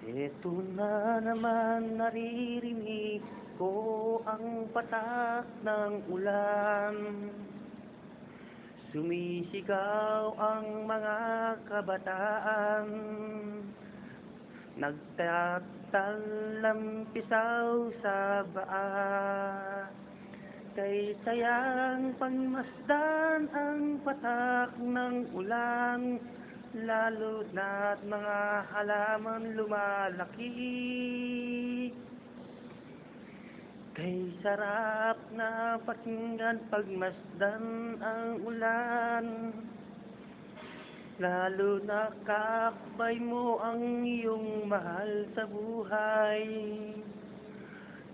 Ito na naman naririnig ko ang patak ng ulan. Sumisigaw ang mga kabataan, nagtatalampisaw sa baa. Kay sayang pagmasdan ang patak ng ulan, lalo na't mga halaman lumalaki. Kay sarap na pakinggan pagmasdan ang ulan, lalo na kakbay mo ang iyong mahal sa buhay.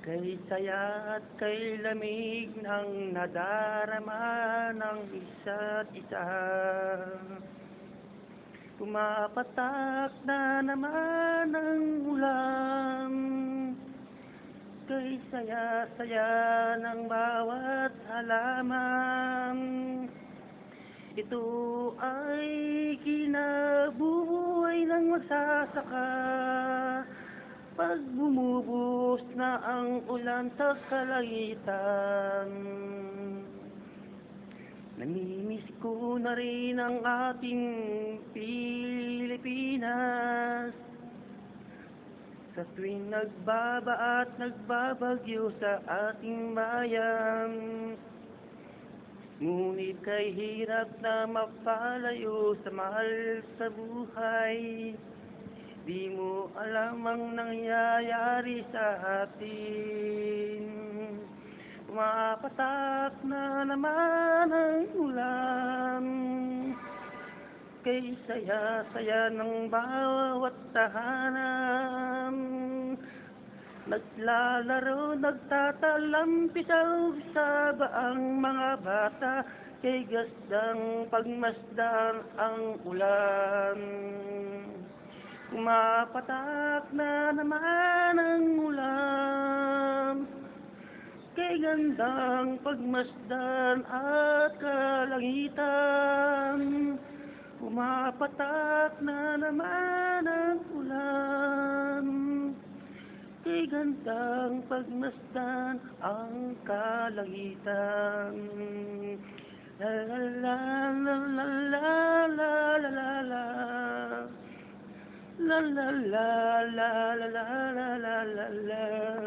Kay saya at kay lamig ng nadarama ng isa't isa. Pumapatak na naman ang ulan, kay saya-saya ng bawat halaman. Ito ay kinabubuhay ng magsasaka, pag bumubuhos na ang ulan sa kalangitan. Namimiss ko na rin ang ating Pilipinas, sa tuwing nagbaba at nagbabagyo sa ating bayan. Ngunit kay hirap na mapalayo sa mahal sa buhay, di mo alam ang nangyayari sa atin. Pumapatak na naman ang ulan, kay saya-saya ng bawat tahanan. Naglalaro, nagtatalampisaw sa baang mga bata, kay gastang pagmasdan ang ulan. Pumapatak na naman ang ulan, kay gandang pagmasdan at kalangitan. Pumapatak na naman ang ulan, kay gandang pagmasdan ang kalangitan. La la la la la la la la la. La la la la la la la la la.